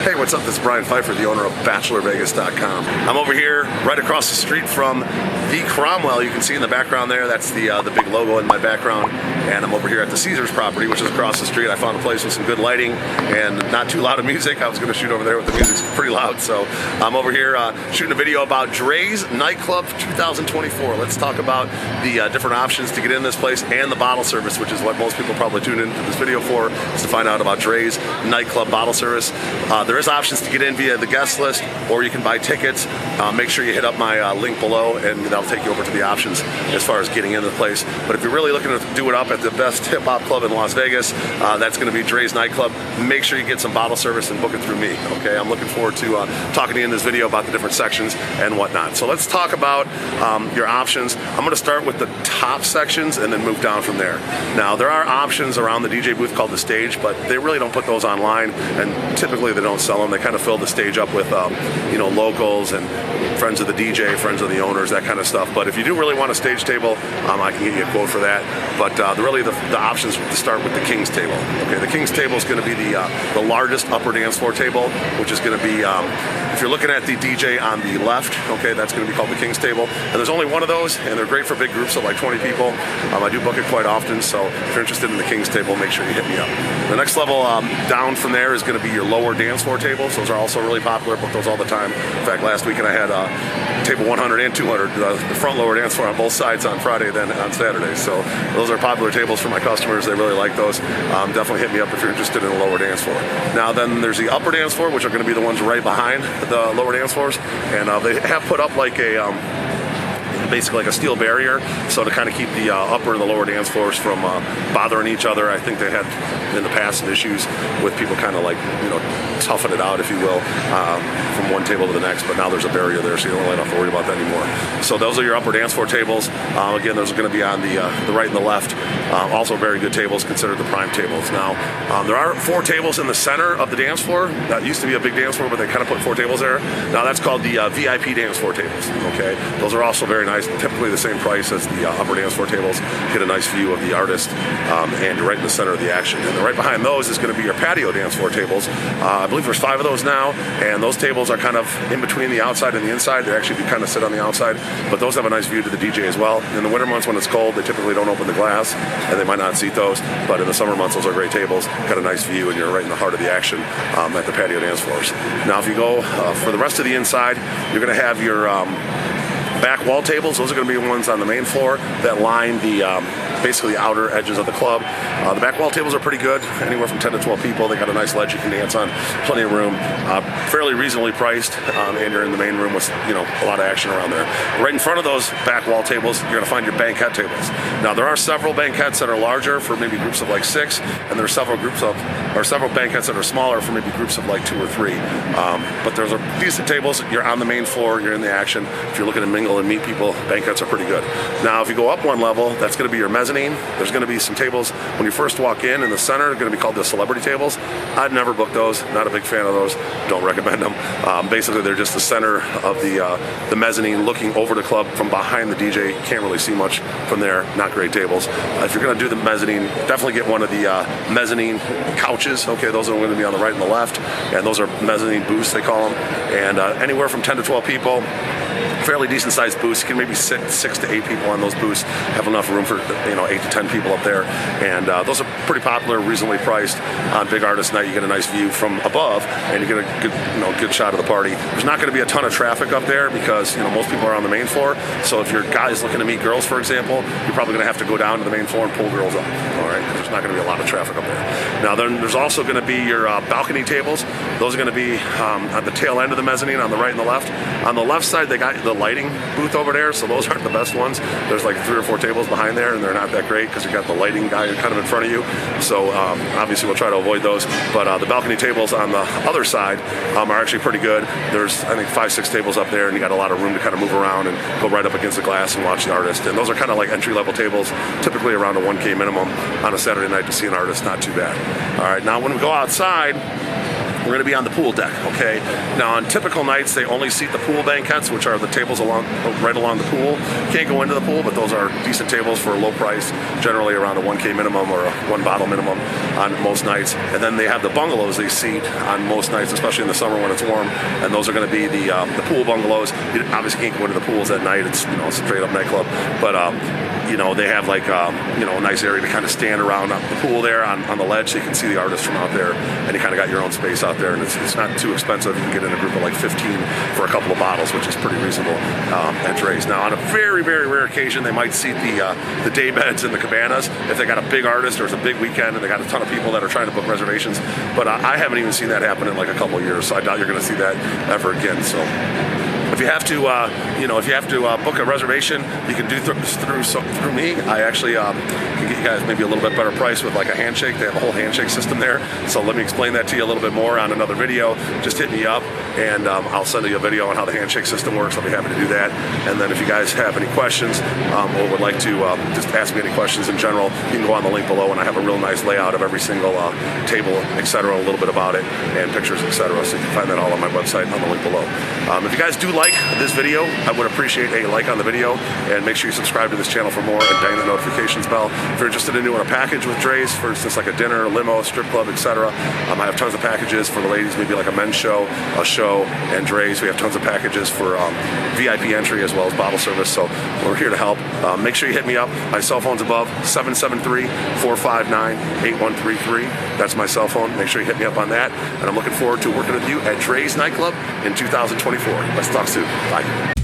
Hey, what's up? This is Brian Pfeiffer, the owner of BachelorVegas.com. I'm over here right across the street from the Cromwell. You can see in the background there, that's the big logo in my background. And I'm over here at the Caesars property, which is across the street. I found a place with some good lighting and not too loud of music. I was going to shoot over there, but the music's pretty loud. So I'm over here shooting a video about Drai's Nightclub 2024. Let's talk about the different options to get in this place and the bottle service, which is what most people probably tune into this video for, is to find out about Drai's Nightclub bottle service. There is options to get in via the guest list, or you can buy tickets. Make sure you hit up my link below, and that'll take you over to the options as far as getting into the place. But if you're really looking to do it up at the best hip-hop club in Las Vegas, that's going to be Drai's Nightclub. Make sure you get some bottle service and book it through me, okay? I'm looking forward to talking to you in this video about the different sections and whatnot. So let's talk about your options. I'm going to start with the top sections and then move down from there. Now, there are options around the DJ booth called the stage, but they really don't put those online, and typically they don't sell them. They kind of fill the stage up with locals and friends of the DJ, friends of the owners, that kind of stuff. But if you do really want a stage table, I can get you a quote for that. But really the options to start with the King's table. Okay, the King's table is going to be the largest upper dance floor table, which is going to be, if you're looking at the DJ on the left, okay, that's going to be called the King's table. And there's only one of those, and they're great for big groups of like 20 people. I do book it quite often, so if you're interested in the King's table, make sure you hit me up. The next level down from there is going to be your lower dance floor tables. Those are also really popular. Book those all the time. In fact, last weekend I had table 100 and 200, the front lower dance floor on both sides on Friday, then on Saturday. So those are popular tables for my customers. They really like those. Definitely hit me up if you're interested in a lower dance floor. Now then there's the upper dance floor, which are going to be the ones right behind the lower dance floors, and they have put up like a basically like a steel barrier, so to kind of keep the upper and the lower dance floors from bothering each other. I think they had in the past some issues with people kind of like, toughing it out, if you will, from one table to the next, but now there's a barrier there, so you don't really have to worry about that anymore. So those are your upper dance floor tables. Again, those are going to be on the right and the left. Also very good tables, considered the prime tables. Now, there are 4 tables in the center of the dance floor. That used to be a big dance floor, but they kind of put 4 tables there. Now that's called the VIP dance floor tables, okay? Those are also very nice, typically the same price as the upper dance floor tables. Get a nice view of the artist, and you're right in the center of the action. And then right behind those is going to be your patio dance floor tables. I believe there's 5 of those now, and those tables are kind of in between the outside and the inside. They actually do kind of sit on the outside, but those have a nice view to the DJ as well. In the winter months when it's cold, they typically don't open the glass, and they might not seat those, but in the summer months, those are great tables. Got a nice view, and you're right in the heart of the action at the patio dance floors. Now, if you go for the rest of the inside, you're going to have your back wall tables. Those are going to be the ones on the main floor that line the basically outer edges of the club. The back wall tables are pretty good, anywhere from 10 to 12 people. They got a nice ledge you can dance on, plenty of room, fairly reasonably priced, and you're in the main room with a lot of action around there. Right in front of those back wall tables, you're going to find your banquette tables. Now there are several banquettes that are larger for maybe groups of like 6, and there are several banquettes that are smaller for maybe groups of like 2 or 3. But those are decent tables. You're on the main floor, you're in the action. If you're looking to mingle and meet people, banquettes are pretty good. Now if you go up one level, that's going to be your mezzanine. There's going to be some tables when you first walk in the center. They're going to be called the celebrity tables. I've never booked those, not a big fan of those, don't recommend them. Basically they're just the center of the mezzanine looking over the club from behind the DJ. You can't really see much from there, not great tables. If you're going to do the mezzanine, definitely get one of the mezzanine couches. Okay, those are going to be on the right and the left, and those are mezzanine booths, they call them, and anywhere from 10 to 12 people. Fairly decent sized booths. You can maybe sit 6 to 8 people on those booths. Have enough room for 8 to 10 people up there, and those are pretty popular, reasonably priced. On big artist night, you get a nice view from above, and you get a good shot of the party. There's not going to be a ton of traffic up there because most people are on the main floor. So if your guy's looking to meet girls, for example, you're probably going to have to go down to the main floor and pull girls up. All right, there's not going to be a lot of traffic up there. Now then, there's also going to be your balcony tables. Those are going to be at the tail end of the mezzanine on the right and the left. On the left side, they got the lighting booth over there, so those aren't the best ones. There's like 3 or 4 tables behind there, and they're not that great because you got the lighting guy kind of in front of you. So obviously we'll try to avoid those. But the balcony tables on the other side are actually pretty good. There's, I think, 5, 6 tables up there, and you got a lot of room to kind of move around and go right up against the glass and watch the artist. And those are kind of like entry-level tables, typically around a $1K minimum on a Saturday night to see an artist. Not too bad. All right, now when we go outside, we're going to be on the pool deck, okay? Now, on typical nights, they only seat the pool banquettes, which are the tables right along the pool. Can't go into the pool, but those are decent tables for a low price, generally around a 1K minimum or a 1 bottle minimum on most nights. And then they have the bungalows they seat on most nights, especially in the summer when it's warm, and those are going to be the pool bungalows. You obviously can't go into the pools at night. It's, a straight up nightclub, but they have like a nice area to kind of stand around the pool there on the ledge, so you can see the artists from out there, and you kind of got your own space out there, and it's not too expensive. You can get in a group of like 15 for a couple of bottles, which is pretty reasonable at Drai's. Now, on a very, very rare occasion, they might seat the day beds in the cabanas if they got a big artist or it's a big weekend and they got a ton of people that are trying to book reservations. But I haven't even seen that happen in like a couple of years, so I doubt you're going to see that ever again. So if you have to, book a reservation, you can do through me. I actually can get you guys maybe a little bit better price with like a handshake. They have a whole handshake system there. So let me explain that to you a little bit more on another video. Just hit me up, and I'll send you a video on how the handshake system works. I'll be happy to do that. And then if you guys have any questions or would like to just ask me any questions in general, you can go on the link below, and I have a real nice layout of every single table, etc., a little bit about it, and pictures, etc. So you can find that all on my website on the link below. If you guys do like this video, I would appreciate a like on the video, and make sure you subscribe to this channel for more and bang the notifications bell. If you're interested in doing a package with Drai's, for instance like a dinner, a limo, strip club, etc., I have tons of packages for the ladies, maybe like a men's show, a show, and Drai's. We have tons of packages for VIP entry as well as bottle service, so we're here to help. Make sure you hit me up. My cell phone's above, 773-459-8133. That's my cell phone. Make sure you hit me up on that, and I'm looking forward to working with you at Drai's Nightclub in 2024. Let's talk soon. Bye.